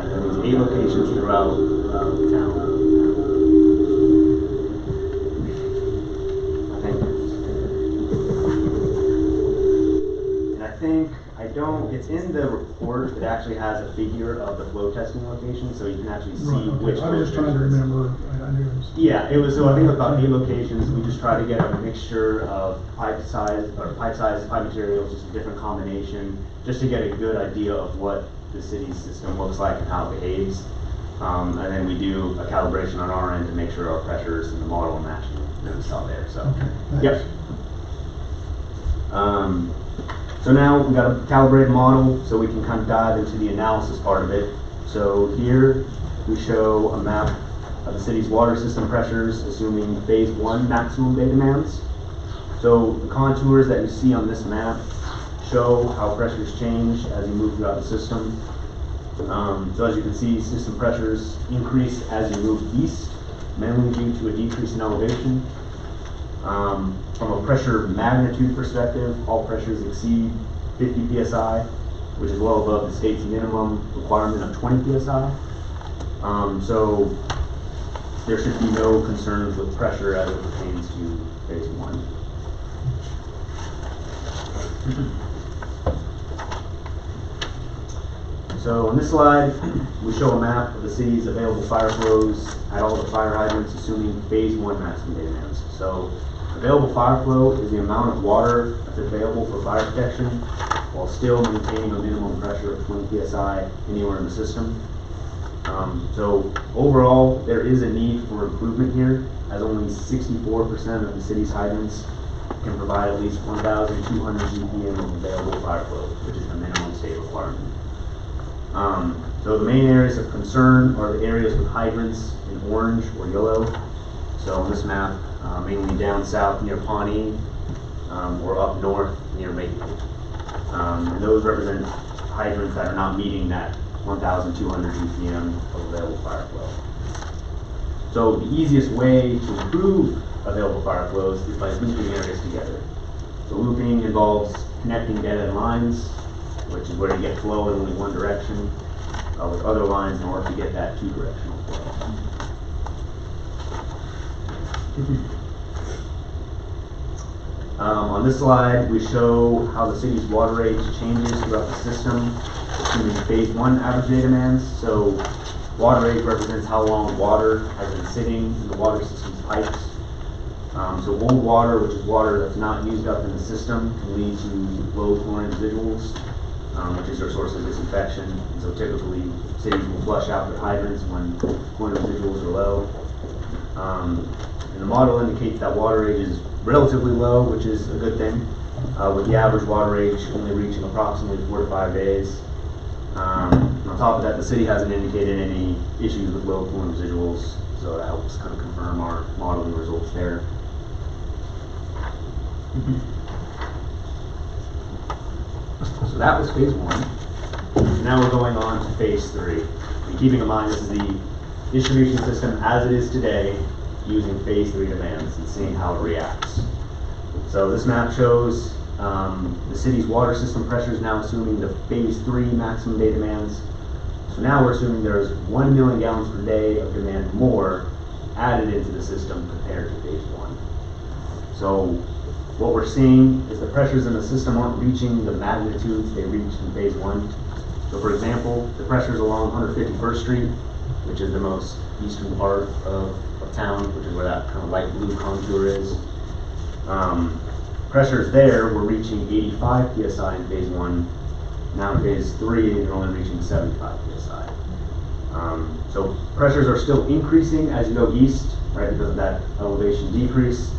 Yeah, there's 8 locations throughout town. It's in the report. It actually has a figure of the flow testing location, so you can actually see which. I was just trying to remember. I knew it was. Yeah, it was. So I think it was about 8 locations. We just try to get a mixture of pipe size, pipe materials, just a different combination, just to get a good idea of what the city's system looks like and how it behaves. And then we do a calibration on our end to make sure our pressures and the model are matching that we saw there. So, okay, yep. So now we've got a calibrated model, so we can kind of dive into the analysis part of it. So here we show a map of the city's water system pressures, assuming phase 1 maximum bay demands. So the contours that you see on this map show how pressures change as you move throughout the system. So as you can see, system pressures increase as you move east, mainly due to a decrease in elevation. From a pressure magnitude perspective, all pressures exceed 50 psi, which is well above the state's minimum requirement of 20 psi. So there should be no concerns with pressure as it pertains to phase 1. So on this slide, we show a map of the city's available fire flows at all the fire hydrants, assuming phase 1 maximum bay demands. So available fire flow is the amount of water that's available for fire protection while still maintaining a minimum pressure of 20 psi anywhere in the system. So overall, there is a need for improvement here, as only 64% of the city's hydrants can provide at least 1,200 GPM of available fire flow, which is the minimum state requirement. So the main areas of concern are the areas with hydrants in orange or yellow. So on this map, mainly down south near Pawnee, or up north near Maple. And those represent hydrants that are not meeting that 1,200 GPM of available fire flow. So the easiest way to improve available fire flows is by looping areas together. So looping involves connecting dead-end lines, which is where you get flow in only one direction, with other lines in order to get that 2-directional flow. On this slide, we show how the city's water rate changes throughout the system, assuming phase 1 average day demands. So water rate represents how long water has been sitting in the water system's pipes. So old water, which is water that's not used up in the system, can lead to low chlorine residuals, which is their source of disinfection. And so typically, cities will flush out their hydrants when chlorine residuals are low. And the model indicates that water age is relatively low, which is a good thing, with the average water age only reaching approximately 4 to 5 days. On top of that, the city hasn't indicated any issues with low chlorine residuals, so that helps kind of confirm our modeling results there. So that was phase 1. Now we're going on to phase 3. And keeping in mind this is the distribution system as it is today, using phase 3 demands and seeing how it reacts. So this map shows the city's water system pressures now assuming the phase 3 maximum day demands. So now we're assuming there's 1 million gallons per day of demand more added into the system compared to phase 1. So what we're seeing is the pressures in the system aren't reaching the magnitudes they reached in phase 1. So for example, the pressures along 151st Street, which is the most eastern part of town, which is where that kind of light blue contour is. Pressures there were reaching 85 psi in phase 1. Now in phase 3, they're only reaching 75 psi. So pressures are still increasing as you go east, right, because of that elevation decrease,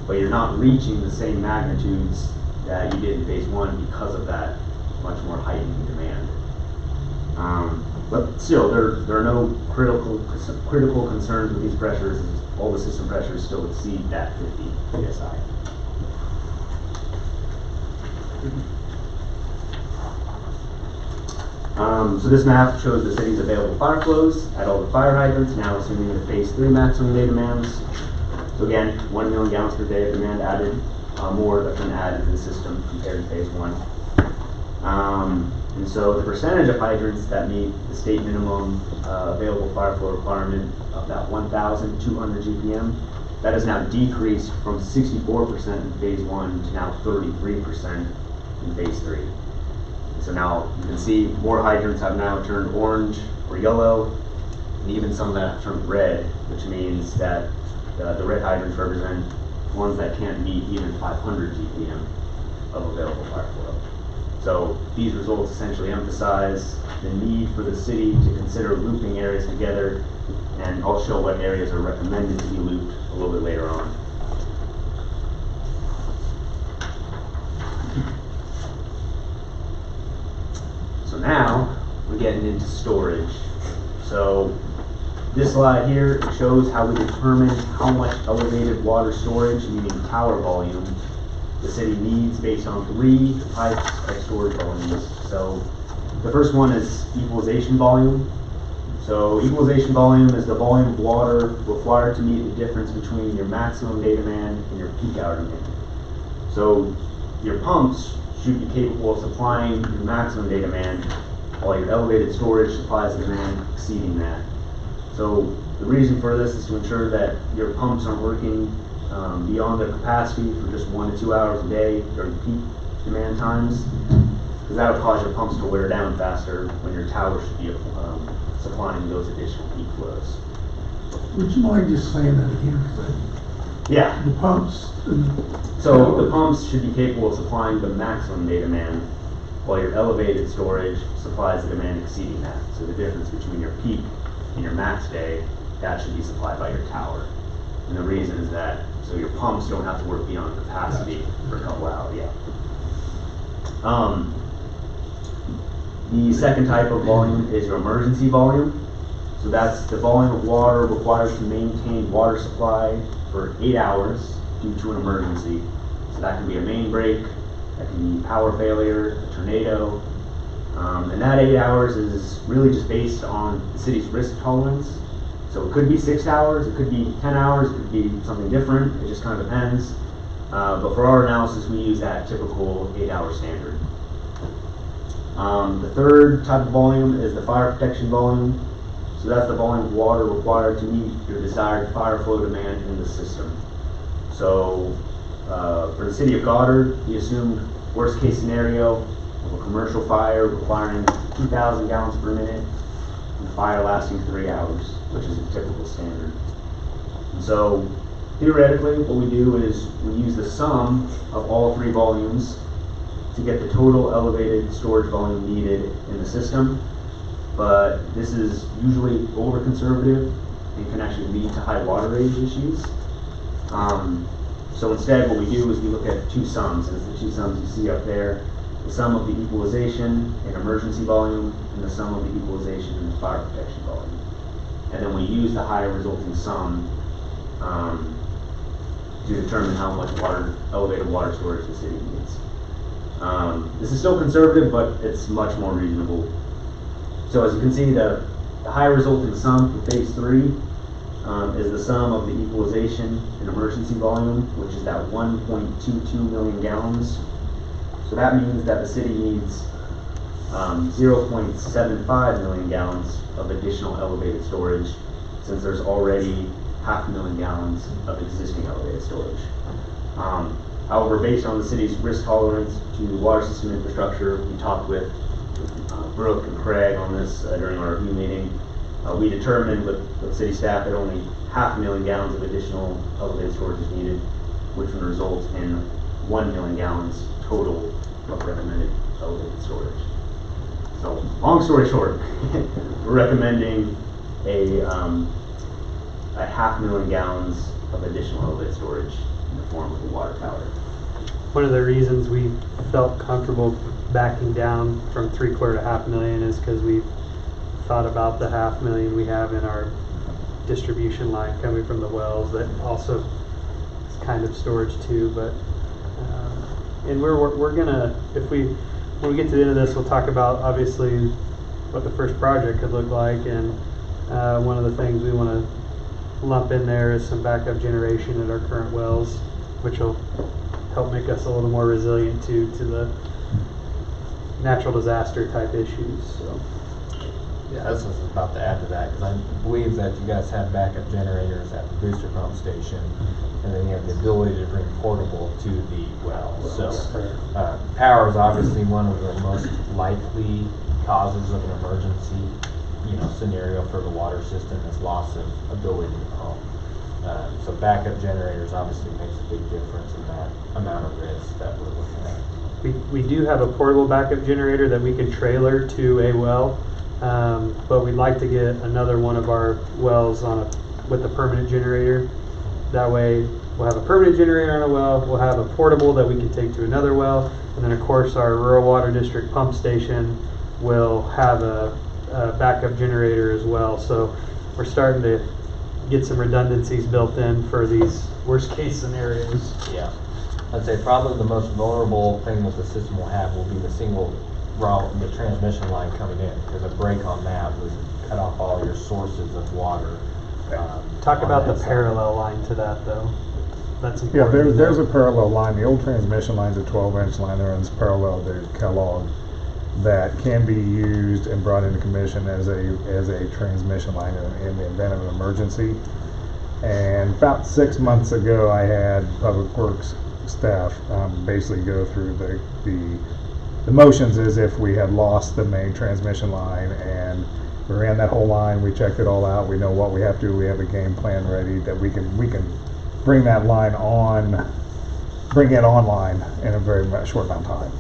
but you're not reaching the same magnitudes that you did in phase 1 because of that much more heightened demand. But still, there are no critical concerns with these pressures. All the system pressures still exceed that 50 psi. So this map shows the city's available fire flows at all the fire hydrants, now assuming the phase 3 maximum day demands. So again, 1 million gallons per day of demand added, more that's been added to the system compared to phase 1. And so the percentage of hydrants that meet the state minimum available fire flow requirement of that 1,200 GPM, that has now decreased from 64% in phase 1 to now 33% in phase 3. And so now you can see more hydrants have now turned orange or yellow, and even some that have turned red, which means that the red hydrants represent ones that can't meet even 500 GPM of available fire flow. So these results essentially emphasize the need for the city to consider looping areas together, and I'll show what areas are recommended to be looped a little bit later on. So now we're getting into storage. So this slide here shows how we determine how much elevated water storage, meaning tower volume, the city needs based on 3 types of storage volumes. So the first one is equalization volume. So equalization volume is the volume of water required to meet the difference between your maximum day demand and your peak hour demand. So your pumps should be capable of supplying your maximum day demand, while your elevated storage supplies the demand exceeding that. So the reason for this is to ensure that your pumps aren't working beyond their capacity for just 1 to 2 hours a day during peak demand times, because that will cause your pumps to wear down faster when your tower should be supplying those additional peak flows. Would you mind just saying that again? Yeah. The pumps. So the pumps should be capable of supplying the maximum day demand, while your elevated storage supplies the demand exceeding that. So the difference between your peak and your max day, that should be supplied by your tower. And the reason is that so your pumps don't have to work beyond capacity for a couple hours. Yeah. The second type of volume is your emergency volume. So that's the volume of water required to maintain water supply for 8 hours due to an emergency. So that can be a main break, that can be power failure, a tornado, and that 8 hours is really just based on the city's risk tolerance. So it could be 6 hours, it could be 10 hours, it could be something different, it just kind of depends. But for our analysis, we use that typical 8-hour standard. The third type of volume is the fire protection volume. So that's the volume of water required to meet your desired fire flow demand in the system. So for the city of Goddard, we assumed worst case scenario of a commercial fire requiring 2,000 gallons per minute and fire lasting 3 hours, which is a typical standard. And so theoretically, what we do is we use the sum of all 3 volumes to get the total elevated storage volume needed in the system. But this is usually over conservative and can actually lead to high water rage issues. So instead what we do is we look at 2 sums, and it's the 2 sums you see up there, the sum of the equalization and emergency volume and the sum of the equalization and the fire protection volume. And then we use the higher resulting sum to determine how much elevated water storage the city needs. This is still conservative, but it's much more reasonable. So as you can see, the high resulting sum for phase 3 is the sum of the equalization and emergency volume, which is that 1.22 million gallons. So that means that the city needs 0.75 million gallons of additional elevated storage, since there's already 500,000 gallons of existing elevated storage. However, based on the city's risk tolerance to water system infrastructure, we talked with Brooke and Craig on this during our review meeting. We determined with city staff that only 500,000 gallons of additional elevated storage is needed, which would result in 1 million gallons total of recommended elevated storage. So, long story short, we're recommending a 500,000 gallons of additional elevated storage in the form of a water tower. One of the reasons we felt comfortable backing down from 3/4 to 500,000 is because we've thought about the 500,000 we have in our distribution line coming from the wells that also is kind of storage too. But and we're gonna, when we get to the end of this, we'll talk about obviously what the first project could look like, and one of the things we want to lump in there is some backup generation at our current wells, which will help make us a little more resilient to the natural disaster type issues, so. Yeah, this is about to add to that, because I believe that you guys have backup generators at the booster pump station, and then you have the ability to bring portable to the well. So, power is obviously one of the most likely causes of an emergency, scenario for the water system is loss of ability to pump. So backup generators obviously makes a big difference in that amount of risk that we're looking at. We do have a portable backup generator that we can trailer to a well, but we'd like to get another one of our wells with a permanent generator. That way we'll have a permanent generator on a well, we'll have a portable that we can take to another well, and then of course our rural water district pump station will have a backup generator as well. So we're starting to get some redundancies built in for these worst case scenarios. Yeah. I'd say probably the most vulnerable thing that the system will have will be the transmission line coming in, because a break on that would cut off all your sources of water. Talk on about that the side. parallel line to that though. That's Yeah, important. there's a parallel line. The old transmission line's a 12-inch line that runs parallel to Kellogg that can be used and brought into commission as a transmission line in the event of an emergency. And about 6 months ago, I had Public Works staff basically go through the motions as if we had lost the main transmission line, and we ran that whole line. We checked it all out. We know what we have to do. We have a game plan ready that we can bring that line on, bring it online in a very short amount of time.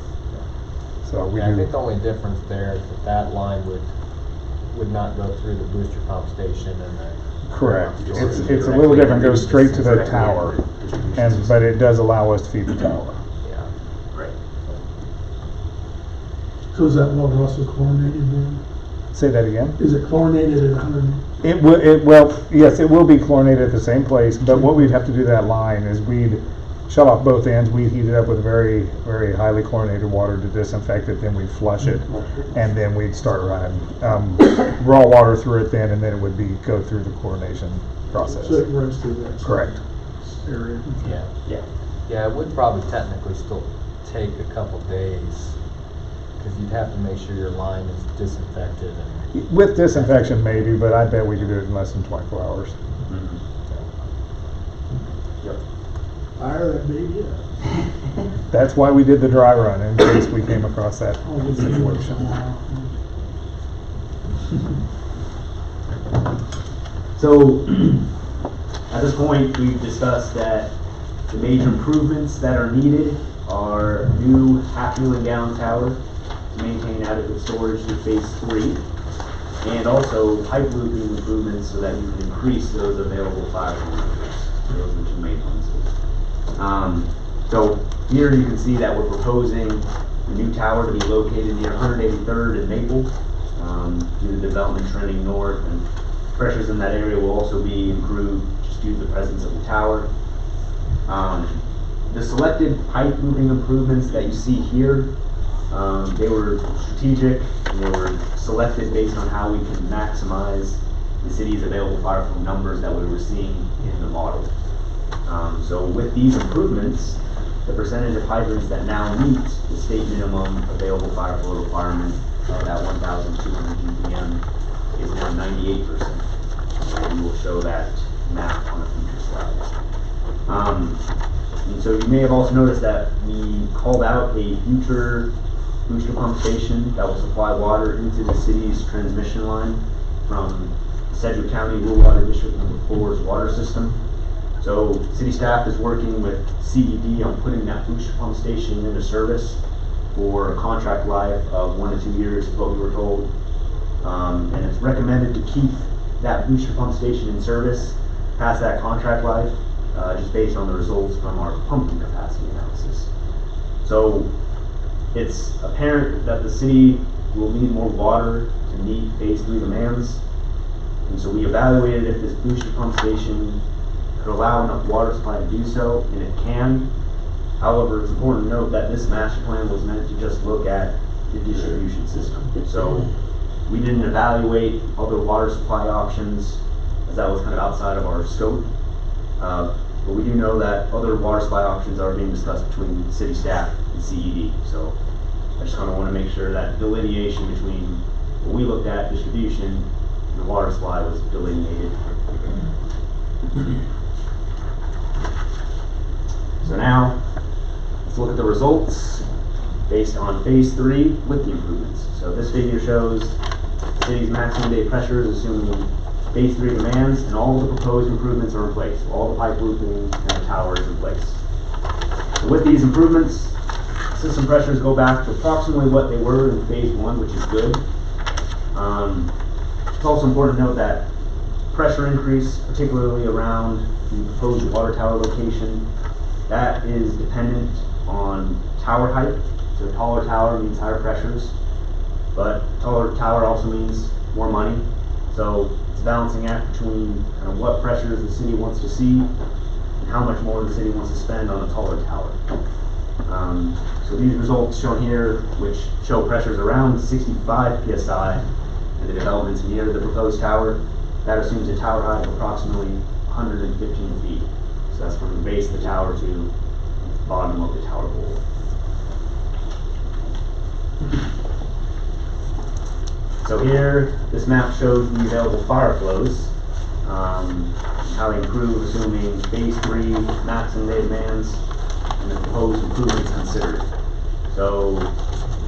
So we I do. think the only difference there is that line would not go through the booster pump station and the. Correct. It's a little different. Goes straight to the tower, but it does allow us to feed the tower. Yeah. Right. So is that water also chlorinated then? Say that again. Is it chlorinated at 100? Well, yes, it will be chlorinated at the same place, but what we'd have to do to that line is we'd shut off both ends. We'd heat it up with very, very highly chlorinated water to disinfect it, then we'd flush it, and then we'd start running raw water through it then, and then it would go through the chlorination process. So it runs through that Correct. area. Yeah. Yeah. Yeah, it would probably technically still take a couple days, because you'd have to make sure your line is disinfected and. With disinfection maybe, but I bet we could do it in less than 24 hours. Mhm. Yep. Fire that baby up. That's why we did the dry run, in case we came across that Oh, this is situation. So, at this point, we've discussed that the major improvements that are needed are new half-million-gallon tower to maintain adequate storage through phase 3, and also pipe looping improvements so that you can increase those available fire numbers. Those are the two main ones. So here you can see that we're proposing a new tower to be located near 183rd and Maple, due to development trending north, and pressures in that area will also be improved just due to the presence of the tower. The selected pipe looping improvements that you see here, they were strategic and they were selected based on how we can maximize the city's available fire flow numbers that we were seeing in the model. So with these improvements, the percentage of hydrants that now meet the state minimum available fire flow requirement of that 1,200 GPM is now 98%. And we will show that map on a future slide. And so you may have also noticed that we called out a future booster pump station that will supply water into the city's transmission line from Sedgwick County Rural Water District number 4's water system. So city staff is working with CED on putting that booster pump station into service for a contract life of 1 to 2 years, is what we were told. And it's recommended to keep that booster pump station in service past that contract life, just based on the results from our pumping capacity analysis. So it's apparent that the city will need more water to meet phase 3 demands. And so we evaluated if this booster pump station could allow enough water supply to do so, and it can. However, it's important to note that this master plan was meant to just look at the distribution system. So we didn't evaluate other water supply options, as that was kind of outside of our scope. But we do know that other water supply options are being discussed between city staff and CED. So I just kinda wanna make sure that delineation between what we looked at, distribution, and the water supply was delineated. So now, let's look at the results based on phase 3 with the improvements. So this figure shows the city's maximum day pressures, assuming phase 3 demands, and all the proposed improvements are in place. All the pipe looping and the tower is in place. So with these improvements, system pressures go back to approximately what they were in phase 1, which is good. It's also important to note that pressure increase, particularly around the proposed water tower location, that is dependent on tower height. So a taller tower means higher pressures, but taller tower also means more money. So it's a balancing act between kind of what pressures the city wants to see and how much more the city wants to spend on a taller tower. So these results shown here, which show pressures around 65 psi and the developments near the proposed tower, that assumes a tower height of approximately 115 feet. So that's from the base of the tower to the bottom of the tower pole. So here, this map shows the available fire flows, how they improve assuming phase 3 maximum day demands and the proposed improvements considered. So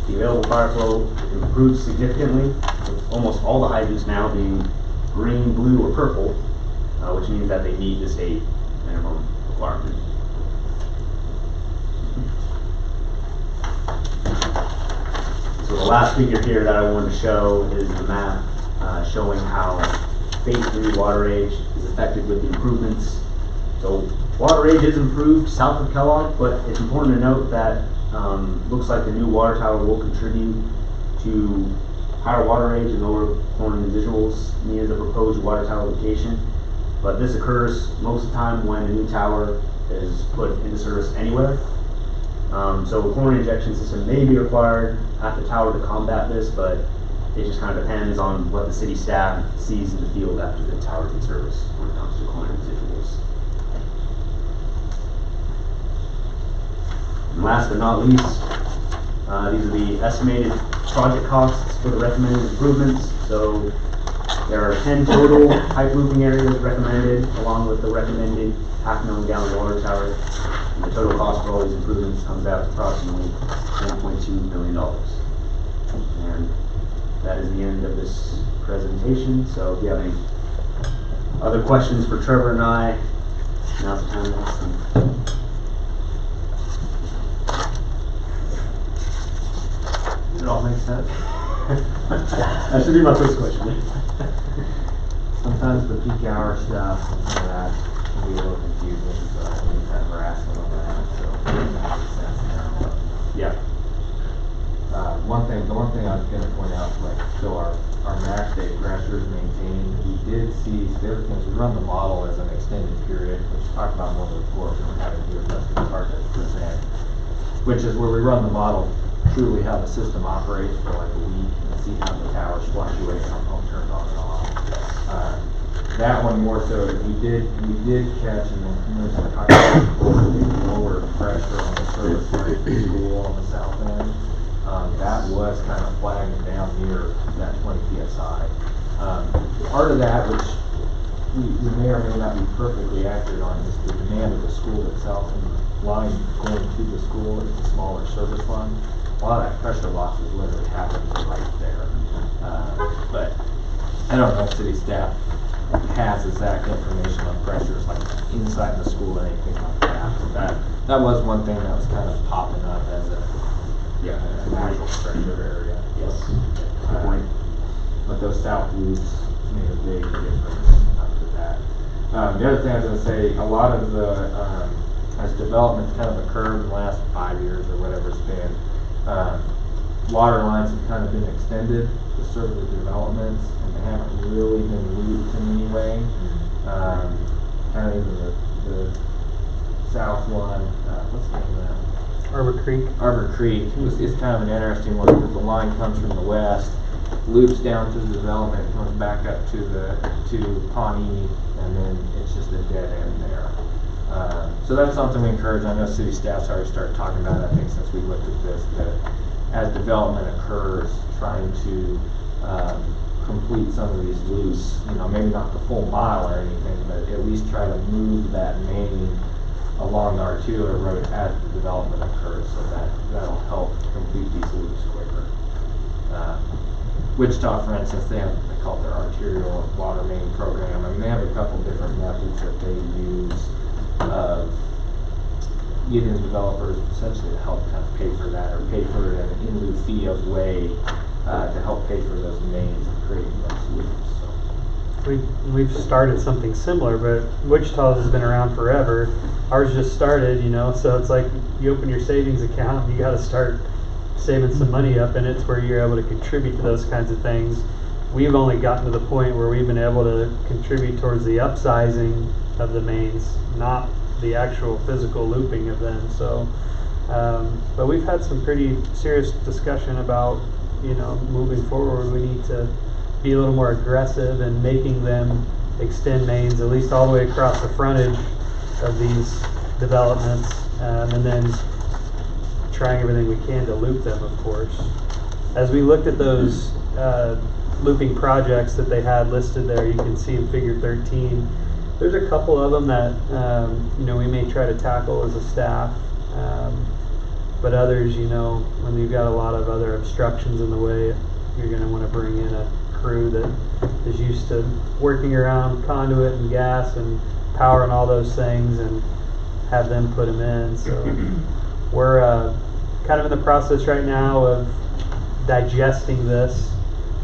the available fire flow improves significantly, with almost all the hydrants now being green, blue, or purple, which means that they meet the state minimum requirement. So the last figure here that I wanted to show is the map showing how phase 3 water age is affected with the improvements. So water age is improved south of Kellogg, but it's important to note that looks like the new water tower will contribute to higher water age and lower chlorine residuals near the proposed water tower location. But this occurs most of the time when a new tower is put into service anywhere. So a chlorine injection system may be required at the tower to combat this, but it just kind of depends on what the city staff sees in the field after the tower's in service when it comes to chlorine residuals. And last but not least, these are the estimated project costs for the recommended improvements. So there are 10 total pipe looping areas recommended, along with the recommended 500,000 gallon water tower. And the total cost for all these improvements comes out to approximately $1.2 million. And that is the end of this presentation. So if you have any other questions for Trevor and I, now's the time to ask them. It all makes sense. That should be my first question. Sometimes the peak hour stuff and some of that can be a little confusing, so anytime we're asking on that, so it makes sense now. Yeah. The one thing I was gonna point out, like, so our max day pressure is maintained. We did see, the other things, we run the model as an extended period, which we talked about more before, we don't have it here, but it's hard to present. Which is where we run the model truly how the system operates for like a week and see how the towers fluctuate, how home turns on and off. That one more so, we did catch, and then we talked about lower pressure on the service line for the school on the south end. That was kind of flagging down near that 20 psi. Part of that, which we may or may not be perfectly accurate on, is the demand of the school itself, and the line going to the school is a smaller service line. A lot of that pressure loss is literally happening right there. But I don't know if city staff has exact information on pressures like inside the school or anything like that. But that was one thing that was kind of popping up as an actual pressure area. Yes. Good point. But those south loops made a big difference after that. The other thing I was going to say, a lot of the, as developments kind of occurred in the last 5 years or whatever it's been, water lines have kind of been extended to serve the developments, and they haven't really been looped in any way. Kind of even the south one, what's the name of that? Arbor Creek. Arbor Creek. It's kind of an interesting one because the line comes from the west, loops down to the development, comes back up to Pawnee, and then it's just a dead end there. So that's something we encourage. I know city staff's already started talking about it, I think, since we looked at this, that as development occurs, trying to complete some of these loops, maybe not the full mile or anything, but at least try to move that main along the arterial road as the development occurs, so that'll help complete these loops quicker. Wichita, for instance, they call it their arterial water main program. I mean, they have a couple different methods that they use of getting the developers essentially to help kind of pay for that, or pay for it in lieu fee of way to help pay for those mains and creating those loops. So. We've started something similar, but Wichita's has been around forever. Ours just started, so it's like you open your savings account and you got to start saving some money up in it to where you're able to contribute to those kinds of things. We've only gotten to the point where we've been able to contribute towards the upsizing of the mains, not the actual physical looping of them. So, but we've had some pretty serious discussion about, moving forward, we need to be a little more aggressive in making them extend mains at least all the way across the frontage of these developments, and then trying everything we can to loop them, of course. As we looked at those looping projects that they had listed there, you can see in figure 13, there's a couple of them that we may try to tackle as a staff, but others, when you've got a lot of other obstructions in the way, you're going to want to bring in a crew that is used to working around conduit and gas and power and all those things, and have them put them in. So we're kind of in the process right now of digesting this,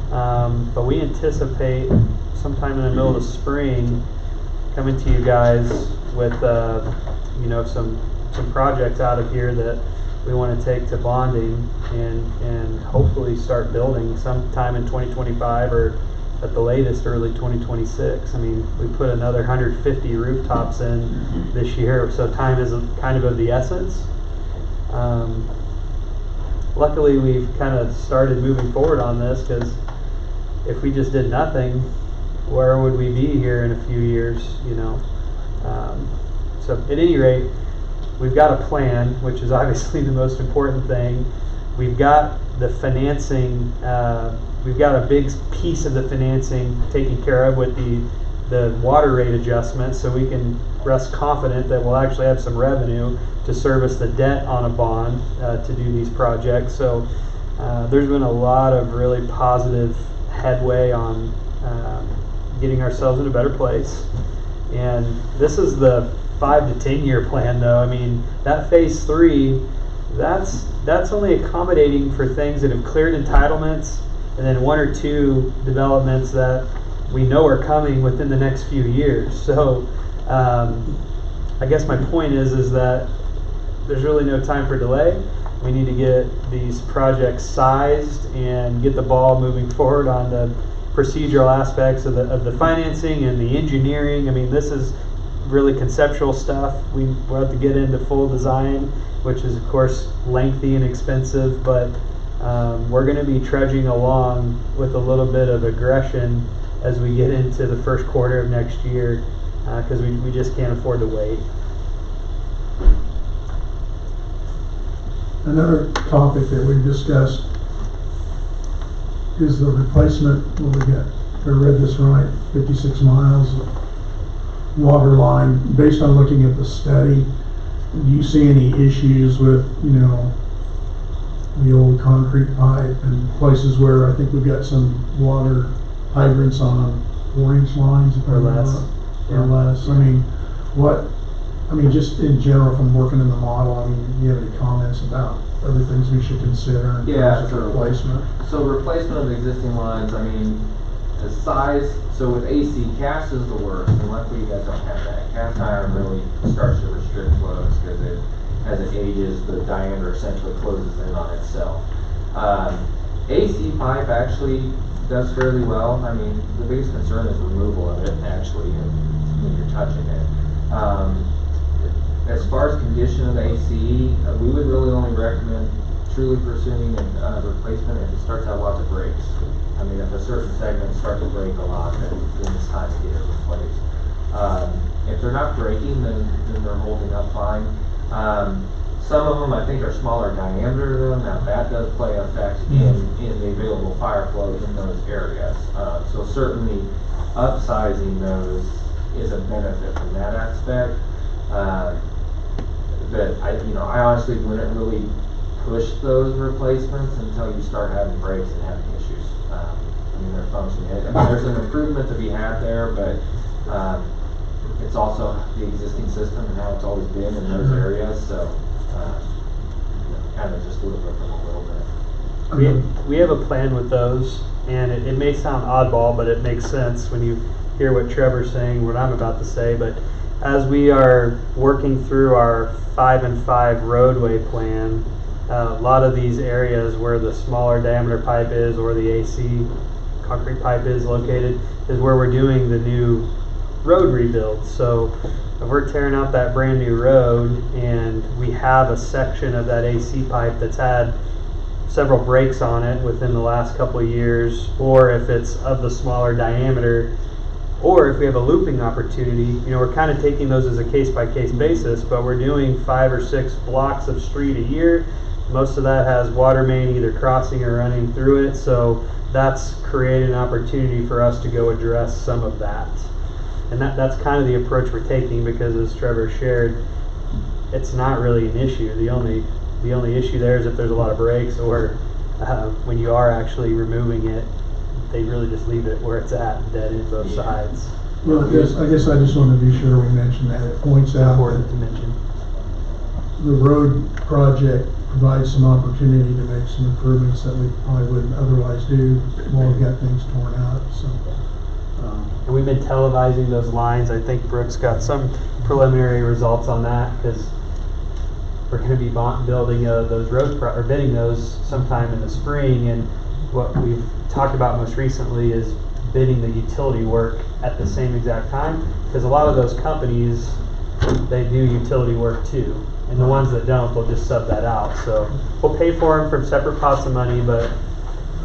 but we anticipate sometime in the middle of the spring coming to you guys with some projects out of here that we want to take to bonding and hopefully start building sometime in 2025 or at the latest early 2026. I mean, we put another 150 rooftops in this year, so time is kind of the essence. Luckily, we've kind of started moving forward on this, because if we just did nothing, where would we be here in a few years, So at any rate, we've got a plan, which is obviously the most important thing. We've got the financing, we've got a big piece of the financing taken care of with the water rate adjustment, so we can rest confident that we'll actually have some revenue to service the debt on a bond to do these projects. So there's been a lot of really positive headway on getting ourselves in a better place. And this is the 5 to 10 year plan, though. I mean, that phase 3, that's only accommodating for things that have cleared entitlements, and then 1 or 2 developments that we know are coming within the next few years. So I guess my point is that there's really no time for delay. We need to get these projects sized and get the ball moving forward on the procedural aspects of the financing and the engineering. I mean, this is really conceptual stuff. We'll have to get into full design, which is of course lengthy and expensive, but we're going to be trudging along with a little bit of aggression as we get into the first quarter of next year, because we just can't afford to wait. Another topic that we've discussed is the replacement. What we got, if I read this right, 56 miles of water line. Based on looking at the study, do you see any issues with, the old concrete pipe and places where I think we've got some water hydrants on 4-inch lines, if I Or less. remember, or less? I mean, just in general, from working in the model, do you have any comments about other things we should consider in terms of replacement? So replacement of existing lines, the size, so with AC, cast is the worst, and luckily you guys don't have that. Cast iron really starts to restrict flows, because as it ages, the diameter essentially closes in on itself. AC pipe actually does fairly well. The biggest concern is removal of it, actually, when you're touching it. As far as condition of the AC, we would really only recommend truly pursuing a replacement if it starts to have lots of breaks. If a certain segment starts to break a lot, then it's time to get it replaced. If they're not breaking, then they're holding up fine. Some of them I think are smaller diameter though, now that does play a effect in the available fire flow in those areas. So certainly upsizing those is a benefit from that aspect. That I honestly wouldn't really push those replacements until you start having breaks and having issues. I mean, they're functioning. I mean, there's an improvement to be had there, but it's also the existing system and how it's always been in those areas, so kind of just live with them a little bit. We have a plan with those, and it may sound oddball, but it makes sense when you hear what Trevor's saying, what I'm about to say. But as we are working through our 5 and 5 roadway plan, a lot of these areas where the smaller diameter pipe is, or the AC concrete pipe is located, is where we're doing the new road rebuild. So if we're tearing out that brand new road and we have a section of that AC pipe that's had several breaks on it within the last couple of years, or if it's of the smaller diameter, or if we have a looping opportunity, we're kind of taking those as a case-by-case basis, but we're doing 5 or 6 blocks of street a year. Most of that has water main either crossing or running through it, so that's created an opportunity for us to go address some of that. And that's kind of the approach we're taking, because as Trevor shared, it's not really an issue. The only issue there is if there's a lot of breaks, or when you are actually removing it, they really just leave it where it's at, dead in both sides. Well, I guess I just want to be sure we mention that. It points out Important to that mention. the road project provides some opportunity to make some improvements that we probably wouldn't otherwise do while we've got things torn out, so. And we've been televising those lines. I think Brooks got some preliminary results on that, because we're going to be building those road or bidding those sometime in the spring. And what we've talked about most recently is bidding the utility work at the same exact time, because a lot of those companies, they do utility work too, and the ones that don't, they'll just sub that out. So we'll pay for them from separate pots of money, but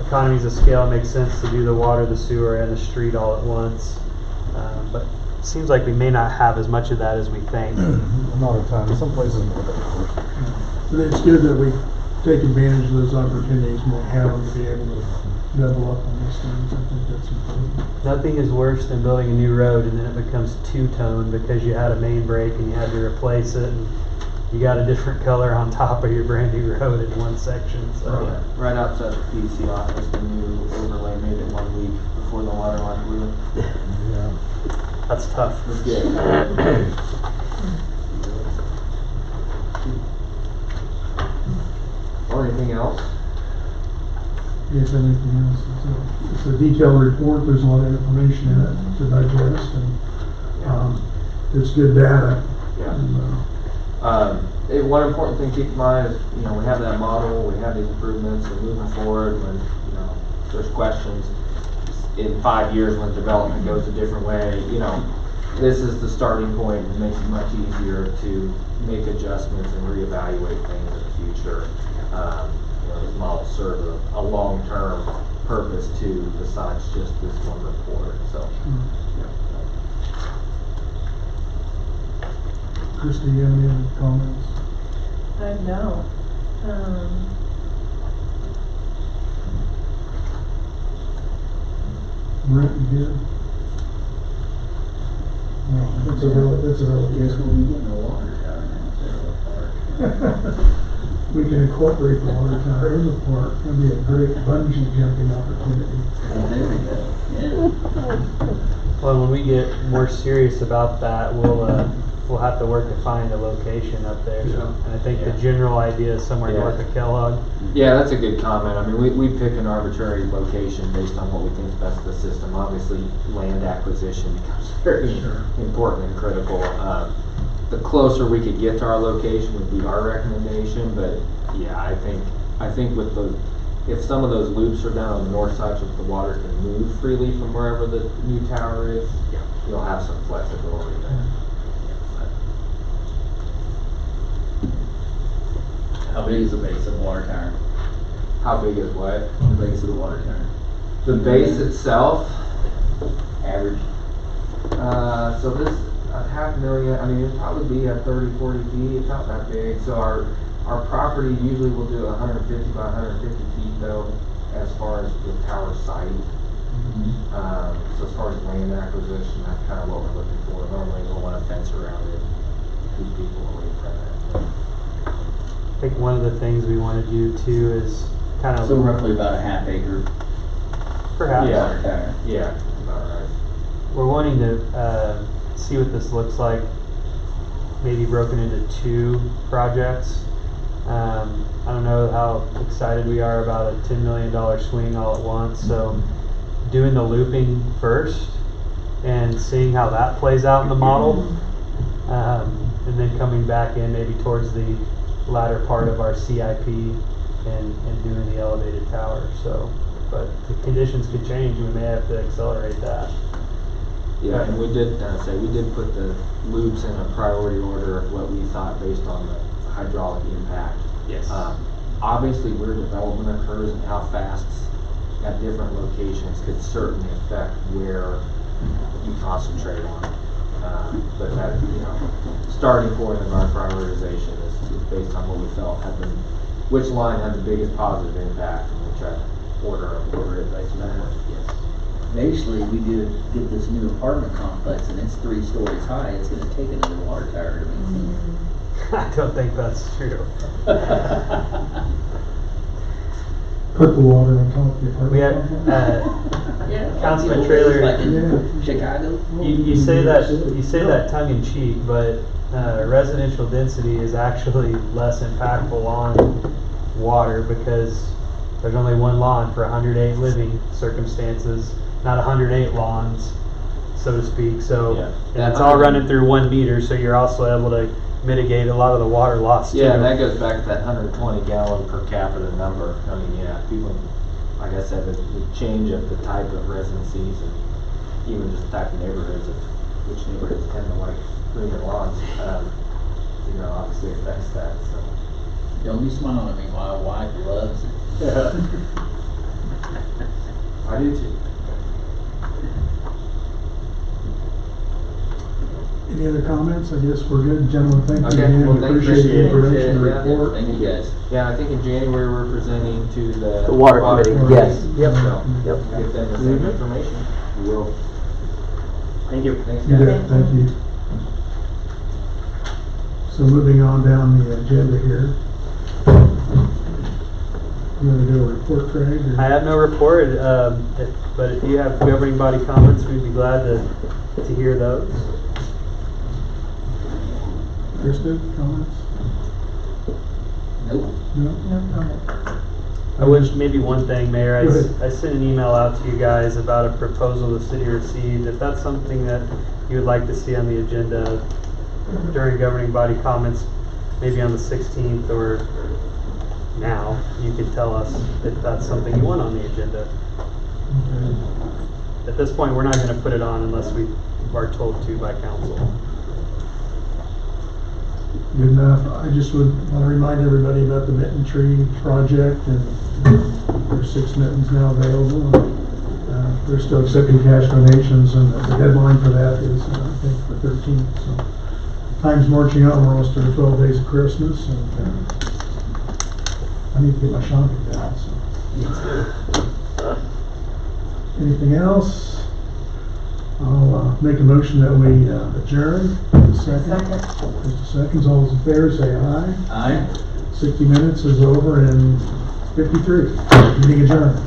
economies of scale makes sense to do the water, the sewer, and the street all at once. But it seems like we may not have as much of that as we think. Not a ton, some places more than others. But it's good that we take advantage of those opportunities when we have them to be able to double up on these things. I think that's important. Nothing is worse than building a new road and then it becomes two-tone because you had a main break and you had to replace it, and you got a different color on top of your brand new road in one section. So Right outside the PC office, the new overlay made it 1 week before the water line blew. Yeah. that's tough. It's good. Or anything else? If anything else, it's a detailed report. There's a lot of information in it to digest, and it's good data. Yeah. And, One important thing to keep in mind is, we have that model, we have these improvements, we're moving forward. When, there's questions in 5 years when development goes a different way, this is the starting point. It makes it much easier to make adjustments and reevaluate things in the future. These models serve a long-term purpose too, besides just this one report. So, Christie, you have any other comments? No. Brent, you good? No, that's a really Guess good. we'll be getting a water tower now at Fairwell Park. We can incorporate the water tower in the park. It'll be a great bungee jumping opportunity. There we go, yeah. Well, when we get more serious about that, we'll have to work to find a location up there. So, and I think the general idea is somewhere north of Kellogg. yeah, that's a good comment. I mean, we pick an arbitrary location based on what we think is best for the system. Obviously, land acquisition becomes very important and critical. The closer we could get to our location would be our recommendation, but yeah, I think with if some of those loops are down on the north side so that the water can move freely from wherever the new tower is, you'll have some flexibility there. How big is the base of the water tower? How big is what? The base of the water tower? The base itself, Average? so this, $500,000, I mean, it'd probably be at 30, 40 feet. It's not that big. So Our property usually will do 150 by 150 feet though, as far as the tower site. So as far as land acquisition, that's kind of what we're looking for. Normally we'll want a fence around it, keep people away from it. I think one of the things we want to do too is kind of. So roughly about a half acre Perhaps. water tower. Yeah, that's about right. We're wanting to see what this looks like, maybe broken into 2 projects. I don't know how excited we are about a $10 million swing all at once, so doing the looping first and seeing how that plays out in the model, and then coming back in maybe towards the latter part of our CIP and doing the elevated tower. So, but the conditions could change, we may have to accelerate that. Yeah, and we did put the loops in a priority order of what we thought based on the hydraulic impact. Yes. Obviously, where development occurs and how fast at different locations could certainly affect where you concentrate on. But that, starting point of our prioritization is based on what we felt which line had the biggest positive impact, and we try to order it based on that. Yes. Basically, we did get this new apartment complex and it's 3 stories high. It's gonna take another water tower to maintain. I don't think that's true. Put the water on top of the apartment. We had, Yeah. Councilman Trailer, Like in Yeah. Chicago. you say that tongue in cheek, but residential density is actually less impactful on water because there's only 1 lawn for 108 living circumstances, not 108 lawns, so to speak. So, Yeah. and it's all running through 1 meter, so you're also able to mitigate a lot of the water loss too. Yeah, and that goes back to that 120 gallon per capita number. I mean, yeah, people, like I said, the change of the type of residencies and even just the type of neighborhoods of which neighborhoods tend to like greener lawns, obviously affects that. So. Don't be smiling at me. My wife loves it. I do too. Any other comments? I guess we're good. Gentlemen, thank you Okay, again. well, We thank you. appreciate the Appreciate it. information Yeah. report. Thank you guys. Yeah, I think in January we're presenting to the Water Committee, yes. Yep. So, Yep. get them the same information. We will. Thank you. Thanks, You guys. bet. Thank you. So moving on down the agenda here. You want to do a report, Craig? or- I have no report, but if you have governing body comments, we'd be glad to hear those. Krista, comments? Nope. No? No comment. I wish maybe one thing, Mayor, Go ahead. I sent an email out to you guys about a proposal the city received. If that's something that you would like to see on the agenda during governing body comments, maybe on the 16th or now, you can tell us if that's something you want on the agenda. Okay. At this point, we're not gonna put it on unless we are told to by council. Good enough. I just would want to remind everybody about the Mitten Tree project, and there's 6 mittens now available. They're still accepting cash donations, and the deadline for that is, I think, the 13th. So time's marching on. We're almost to the 12 days of Christmas, and I need to get my shopping done. So. Anything else? I'll make a motion that we adjourn. Second. Just seconds. All those in favor say aye. Aye. 60 minutes is over in 53. Meeting adjourned.